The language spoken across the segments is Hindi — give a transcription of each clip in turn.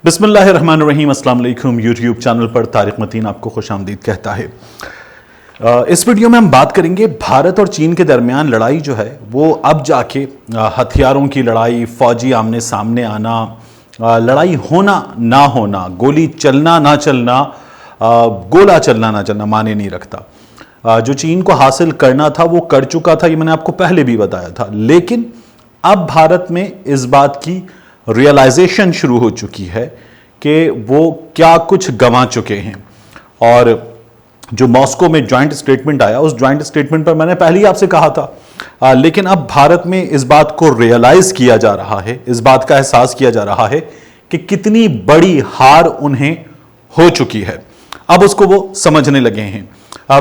बिस्मिल्लाहिर्रहमानिर्रहीम। अस्सलाम वालेकुम। यूट्यूब चैनल पर तारिक मतीन आपको खुशामदीद कहता है। इस वीडियो में हम बात करेंगे भारत और चीन के दरमियान लड़ाई जो है वो अब जाके हथियारों की लड़ाई, फौजी आमने सामने आना, लड़ाई होना ना होना, गोली चलना ना चलना, गोला चलना ना चलना माने नहीं रखता। जो चीन को हासिल करना था वो कर चुका था, ये मैंने आपको पहले भी बताया था। लेकिन अब भारत में इस बात की रियलाइजेशन शुरू हो चुकी है कि वो क्या कुछ गंवा चुके हैं। और जो मॉस्को में ज्वाइंट स्टेटमेंट आया, उस ज्वाइंट स्टेटमेंट पर मैंने पहले ही आपसे कहा था, लेकिन अब भारत में इस बात को रियलाइज किया जा रहा है, इस बात का एहसास किया जा रहा है कि कितनी बड़ी हार उन्हें हो चुकी है। अब उसको वो समझने लगे हैं।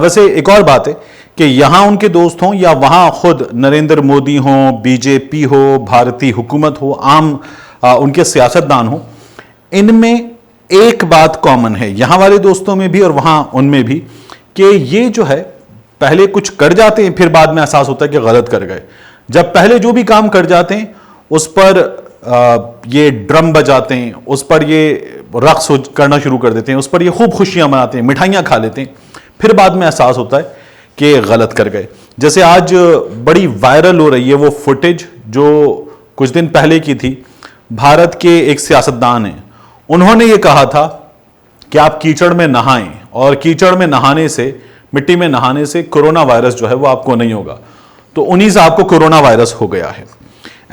वैसे एक और बात है कि यहां उनके दोस्त हों या वहां खुद नरेंद्र मोदी हों, बीजेपी हो, भारतीय हुकूमत हो, आम उनके सियासतदान हो, इनमें एक बात कॉमन है, यहां वाले दोस्तों में भी और वहां उनमें भी, कि ये जो है पहले कुछ कर जाते हैं, फिर बाद में एहसास होता है कि गलत कर गए। जब पहले जो भी काम कर जाते हैं उस पर ये ड्रम बजाते हैं, उस पर ये रक्स करना शुरू कर देते हैं, उस पर ये खूब खुशियां मनाते हैं, मिठाइयां खा लेते हैं, फिर बाद में एहसास होता है कि गलत कर गए। जैसे आज बड़ी वायरल हो रही है वो फुटेज जो कुछ दिन पहले की थी। भारत के एक सियासतदान हैं, उन्होंने ये कहा था कि आप कीचड़ में नहाएं और कीचड़ में नहाने से, मिट्टी में नहाने से कोरोना वायरस जो है वो आपको नहीं होगा। तो उन्हीं से आपको कोरोना वायरस हो गया है।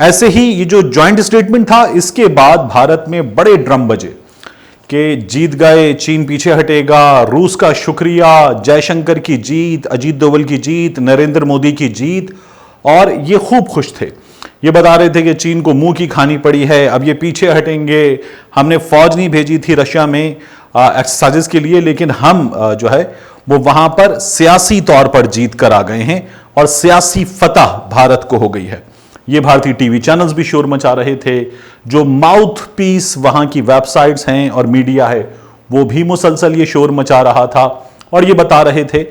ऐसे ही ये जो ज्वाइंट स्टेटमेंट था, इसके बाद भारत में बड़े ड्रम बजे कि जीत गए, चीन पीछे हटेगा, रूस का शुक्रिया, जयशंकर की जीत, अजीत डोभाल की जीत, नरेंद्र मोदी की जीत। और ये खूब खुश थे, ये बता रहे थे कि चीन को मुंह की खानी पड़ी है, अब ये पीछे हटेंगे। हमने फौज नहीं भेजी थी रशिया में एक्सरसाइजेस के लिए, लेकिन हम जो है वो वहां पर सियासी तौर पर जीत कर आ गए हैं और सियासी फतह भारत को हो गई है। ये भारतीय टीवी चैनल्स भी शोर मचा रहे थे, जो माउथ पीस वहां की वेबसाइट्स हैं और मीडिया है वो भी मुसलसल ये शोर मचा रहा था और ये बता रहे थे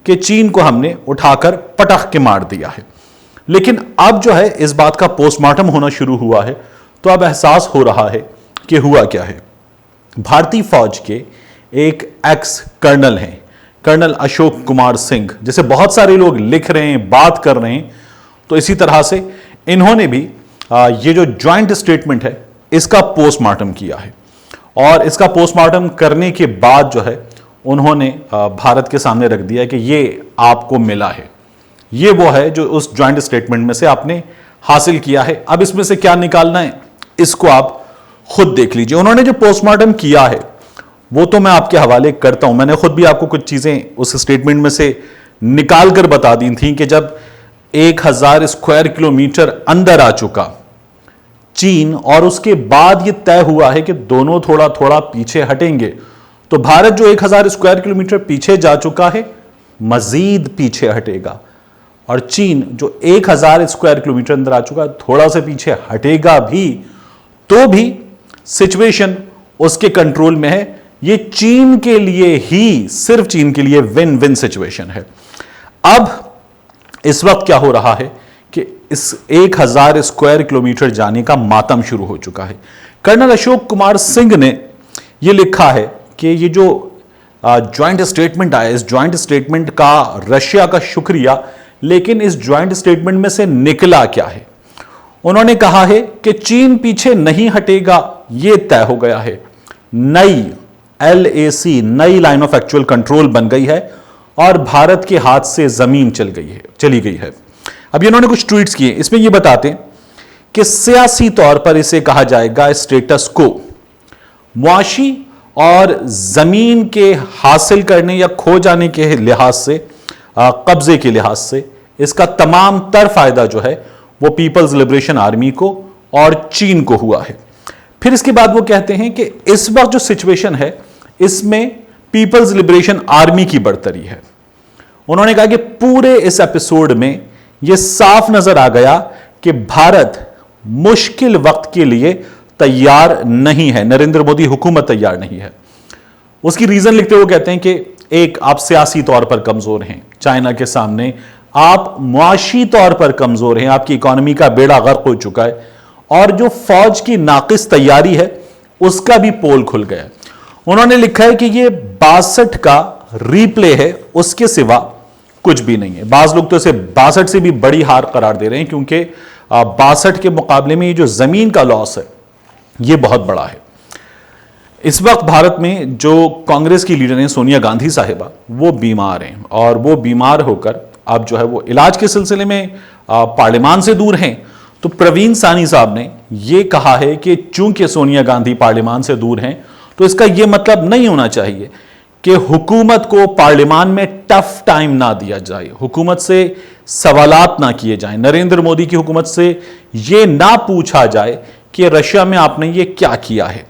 कि चीन को हमने उठाकर पटक के मार दिया है। लेकिन अब जो है इस बात का पोस्टमार्टम होना शुरू हुआ है, तो अब एहसास हो रहा है कि हुआ क्या है। भारतीय फौज के एक एक्स कर्नल हैं, कर्नल अशोक कुमार सिंह, जैसे बहुत सारे लोग लिख रहे हैं, बात कर रहे हैं, तो इसी तरह से इन्होंने भी ये जो ज्वाइंट स्टेटमेंट है इसका पोस्टमार्टम किया है। और इसका पोस्टमार्टम करने के बाद जो है उन्होंने भारत के सामने रख दिया है कि ये आपको मिला है, ये वो है जो उस ज्वाइंट स्टेटमेंट में से आपने हासिल किया है। अब इसमें से क्या निकालना है इसको आप खुद देख लीजिए। उन्होंने जो पोस्टमार्टम किया है वो तो मैं आपके हवाले करता हूं, मैंने खुद भी आपको कुछ चीजें उस स्टेटमेंट में से निकाल कर बता दी थी कि जब 1000 स्क्वायर किलोमीटर अंदर आ चुका चीन और उसके बाद यह तय हुआ है कि दोनों थोड़ा थोड़ा पीछे हटेंगे, तो भारत जो 1000 स्क्वायर किलोमीटर पीछे जा चुका है मजीद पीछे हटेगा, और चीन जो 1000 स्क्वायर किलोमीटर अंदर आ चुका है थोड़ा से पीछे हटेगा भी, तो भी सिचुएशन उसके कंट्रोल में है। ये चीन के लिए ही, सिर्फ चीन के लिए विन विन सिचुएशन है। अब इस वक्त क्या हो रहा है कि इस 1000 स्क्वायर किलोमीटर जाने का मातम शुरू हो चुका है। कर्नल अशोक कुमार सिंह ने यह लिखा है कि ये जो ज्वाइंट स्टेटमेंट आया, इस ज्वाइंट स्टेटमेंट का रशिया का शुक्रिया, लेकिन इस ज्वाइंट स्टेटमेंट में से निकला क्या है। उन्होंने कहा है कि चीन पीछे नहीं हटेगा, यह तय हो गया है। नई LAC, नई लाइन ऑफ एक्चुअल कंट्रोल बन गई है और भारत के हाथ से जमीन चली गई है। अब इन्होंने कुछ ट्वीट्स किए, इसमें यह बताते हैं कि सियासी तौर पर इसे कहा जाएगा स्टेटस को। मुआशी और जमीन के हासिल करने या खो जाने के लिहाज से, कब्जे के लिहाज से, इसका तमाम तर फायदा जो है वो पीपल्स लिबरेशन आर्मी को और चीन को हुआ है। फिर इसके बाद वो कहते हैं कि इस वक्त जो सिचुएशन है इसमें पीपल्स लिबरेशन आर्मी की बढ़तरी है। उन्होंने कहा कि पूरे इस एपिसोड में यह साफ नजर आ गया कि भारत मुश्किल वक्त के लिए तैयार नहीं है, नरेंद्र मोदी हुकूमत तैयार नहीं है। उसकी रीजन लिखते हुए कहते हैं कि एक, आप सियासी तौर पर कमजोर हैं चाइना के सामने, आप मुआशी तौर पर कमजोर हैं, आपकी इकोनॉमी का बेड़ा गर्क हो चुका है, और जो फौज की नाकिस तैयारी है उसका भी पोल खुल गया। उन्होंने लिखा है कि ये 62 का रीप्ले है, उसके सिवा कुछ भी नहीं है। बाज लोग तो इसे 62 से भी बड़ी हार करार दे रहे हैं, क्योंकि 62 के मुकाबले में ये जो जमीन का लॉस है ये बहुत बड़ा है। इस वक्त भारत में जो कांग्रेस की लीडर हैं सोनिया गांधी साहिबा, वो बीमार हैं, और वो बीमार होकर अब जो है वो इलाज के सिलसिले में पार्लियामान से दूर हैं। तो प्रवीण सानी साहब ने ये कहा है कि चूंकि सोनिया गांधी पार्लियामान से दूर हैं, तो इसका यह मतलब नहीं होना चाहिए कि हुकूमत को पार्लियामान में टफ टाइम ना दिया जाए, हुकूमत से सवालात ना किए जाएं, नरेंद्र मोदी की हुकूमत से यह ना पूछा जाए कि रशिया में आपने ये क्या किया है,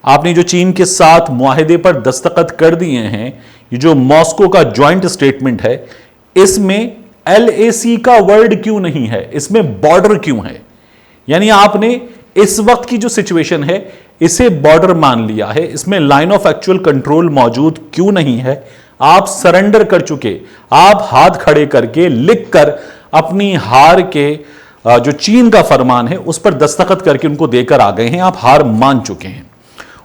आपने जो चीन के साथ मुआहदे पर दस्तखत कर दिए हैं, ये जो मॉस्को का ज्वाइंट स्टेटमेंट है, इसमें LAC का वर्ड क्यों नहीं है, इसमें बॉर्डर क्यों है? यानी आपने इस वक्त की जो सिचुएशन है इसे बॉर्डर मान लिया है, इसमें लाइन ऑफ एक्चुअल कंट्रोल मौजूद क्यों नहीं है? आप सरेंडर कर चुके, आप हाथ खड़े करके लिखकर अपनी हार के जो चीन का फरमान है उस पर दस्तखत करके उनको देकर आ गए हैं, आप हार मान चुके हैं।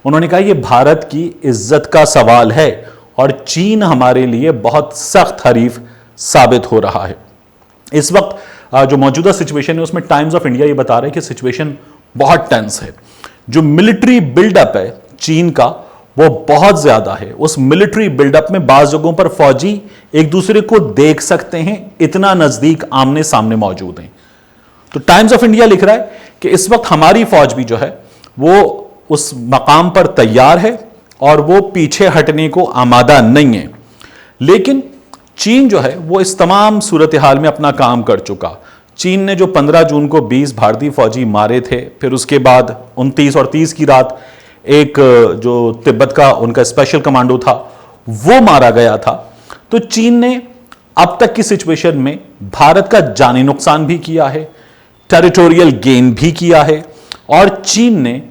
उन्होंने कहा यह भारत की इज्जत का सवाल है और चीन हमारे लिए बहुत सख्त हरीफ साबित हो रहा है। इस वक्त जो मौजूदा सिचुएशन है उसमें टाइम्स ऑफ इंडिया ये बता रहा है कि सिचुएशन बहुत टेंस है। जो मिलिट्री बिल्डअप है चीन का वो बहुत ज्यादा है। उस मिलिट्री बिल्डअप में बाज जगहों पर फौजी एक दूसरे को देख सकते हैं, इतना नजदीक आमने सामने मौजूद हैं। तो टाइम्स ऑफ इंडिया लिख रहा है कि इस वक्त हमारी फौज भी जो है वो उस मकाम पर तैयार है और वो पीछे हटने को आमादा नहीं है। लेकिन चीन जो है वो इस तमाम सूरत हाल में अपना काम कर चुका। चीन ने जो 15 जून को 20 भारतीय फौजी मारे थे, फिर उसके बाद 29 और 30 की रात एक जो तिब्बत का उनका स्पेशल कमांडो था वो मारा गया था। तो चीन ने अब तक की सिचुएशन में भारत का जानी नुकसान भी किया है, टेरिटोरियल गेन भी किया है, और चीन ने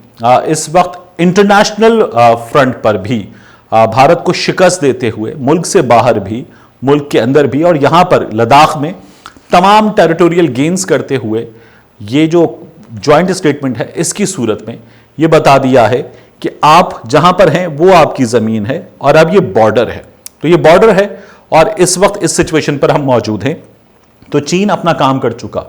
इस वक्त इंटरनेशनल फ्रंट पर भी भारत को शिकस्त देते हुए मुल्क से बाहर भी, मुल्क के अंदर भी और यहां पर लद्दाख में तमाम टेरिटोरियल गेन्स करते हुए ये जो ज्वाइंट स्टेटमेंट है इसकी सूरत में ये बता दिया है कि आप जहां पर हैं वो आपकी जमीन है और अब ये बॉर्डर है। तो ये बॉर्डर है और इस वक्त इस सिचुएशन पर हम मौजूद हैं। तो चीन अपना काम कर चुका।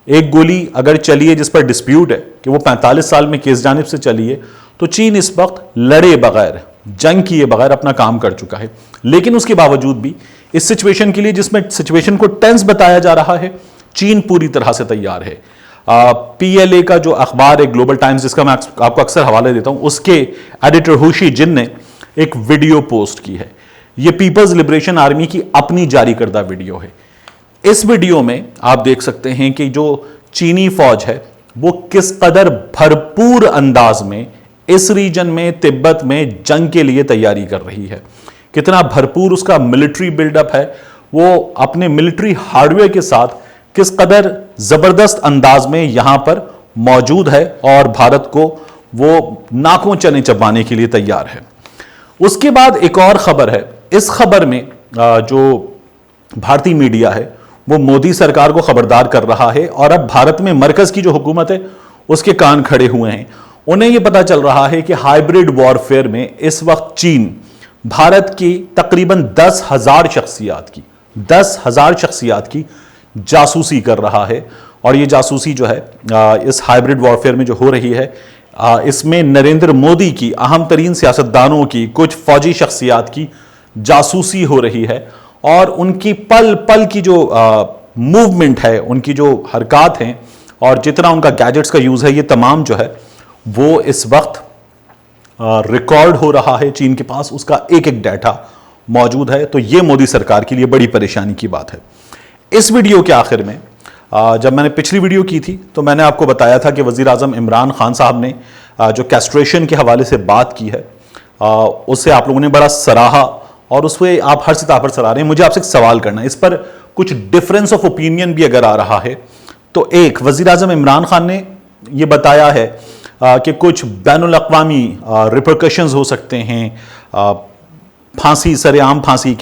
एक गोली अगर चली है जिस पर डिस्प्यूट है कि वो 45 साल में किस जानिब से चली है, तो चीन इस वक्त लड़े बगैर, जंग किए बगैर अपना काम कर चुका है। लेकिन उसके बावजूद भी इस सिचुएशन के लिए, जिसमें सिचुएशन को टेंस बताया जा रहा है, चीन पूरी तरह से तैयार है। PLA का जो अखबार है ग्लोबल टाइम्स, जिसका मैं आपको अक्सर हवाले देता हूं, उसके एडिटर हुशी जिन ने एक वीडियो पोस्ट की है। यह पीपल्स लिबरेशन आर्मी की अपनी जारी करदा वीडियो है। इस वीडियो में आप देख सकते हैं कि जो चीनी फौज है वो किस कदर भरपूर अंदाज में इस रीजन में, तिब्बत में जंग के लिए तैयारी कर रही है। कितना भरपूर उसका मिलिट्री बिल्डअप है, वो अपने मिलिट्री हार्डवेयर के साथ किस कदर जबरदस्त अंदाज में यहां पर मौजूद है और भारत को वो नाकों चने चबाने के लिए तैयार है। उसके बाद एक और खबर है। इस खबर में जो भारतीय मीडिया है वो मोदी सरकार को खबरदार कर रहा है और अब भारत में मरकज की जो हुकूमत है उसके कान खड़े हुए हैं। उन्हें यह पता चल रहा है कि हाइब्रिड वॉरफेयर में इस वक्त चीन भारत की तकरीबन 10,000 शख्सियात की जासूसी कर रहा है। और ये जासूसी जो है इस हाइब्रिड वॉरफेयर में जो हो रही है, इसमें नरेंद्र मोदी की, अहम तरीन सियासतदानों की, कुछ फौजी शख्सियात की जासूसी हो रही है और उनकी पल पल की जो मूवमेंट है, उनकी जो हरकत हैं और जितना उनका गैजेट्स का यूज़ है, ये तमाम जो है वो इस वक्त रिकॉर्ड हो रहा है। चीन के पास उसका एक एक डाटा मौजूद है। तो ये मोदी सरकार के लिए बड़ी परेशानी की बात है। इस वीडियो के आखिर में जब मैंने पिछली वीडियो की थी तो मैंने आपको बताया था कि वज़ीर आज़म इमरान खान साहब ने जो कैस्ट्रेशन के हवाले से बात की है उससे आप लोगों ने बड़ा सराहा और उससे आप हर सतह पर सराह रहे हैं। मुझे आपसे एक सवाल करना है, इस पर कुछ डिफरेंस ऑफ ओपिनियन भी अगर आ रहा है तो एक, वज़ीर आज़म इमरान खान ने यह बताया है कि कुछ बैनुल अक़वामी रिपरकशंस हो सकते हैं फांसी, सरेआम फांसी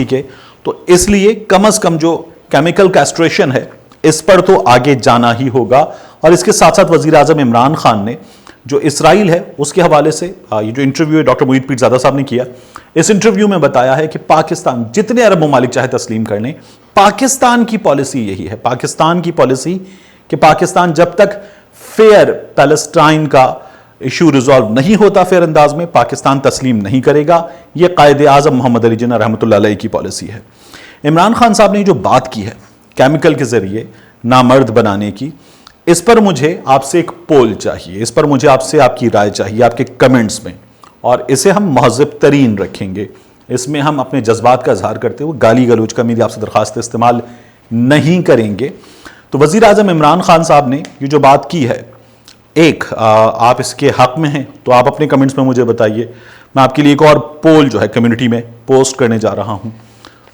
के, तो इसलिए कम से कम जो केमिकल कैस्ट्रेशन है इस पर तो आगे जाना ही होगा। और इसके साथ साथ वज़ीर आज़म इमरान खान ने जो इसराइल है उसके हवाले से ये जो इंटरव्यू है डॉक्टर मुईद पीरजादा साहब ने किया, इस इंटरव्यू में बताया है कि पाकिस्तान जितने अरब ममालिक चाहे तस्लीम कर लें, पाकिस्तान की पॉलिसी यही है, पाकिस्तान की पॉलिसी कि पाकिस्तान जब तक फेयर पैलेस्टाइन का इशू रिजॉल्व नहीं होता फेयर अंदाज में, पाकिस्तान तस्लीम नहीं करेगा। यह कायदे आजम मोहम्मद अली जिन्ना रहमतुल्लाह अलैह की पॉलिसी है। इमरान खान साहब ने जो बात की है केमिकल के जरिए नामर्द बनाने की, इस पर मुझे आपसे एक पोल चाहिए, इस पर मुझे आपसे आपकी राय चाहिए आपके कमेंट्स में, और इसे हम महज़ब तरीन रखेंगे। इसमें हम अपने जज्बात का इजहार करते हुए गाली गलौज का मेरी आपसे दरख्वास्त इस्तेमाल नहीं करेंगे। तो वज़ीर आज़म इमरान खान साहब ने ये जो बात की है, एक आप इसके हक में हैं तो आप अपने कमेंट्स में मुझे बताइए। मैं आपके लिए एक और पोल जो है कम्युनिटी में पोस्ट करने जा रहा हूँ।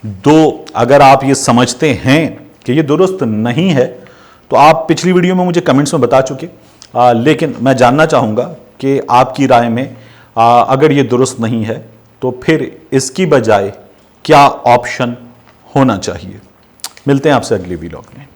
दो, अगर आप ये समझते हैं कि ये दुरुस्त नहीं है तो आप पिछली वीडियो में मुझे कमेंट्स में बता चुके, लेकिन मैं जानना चाहूँगा कि आपकी राय में अगर ये दुरुस्त नहीं है तो फिर इसकी बजाय क्या ऑप्शन होना चाहिए। मिलते हैं आपसे अगले वीडियो में।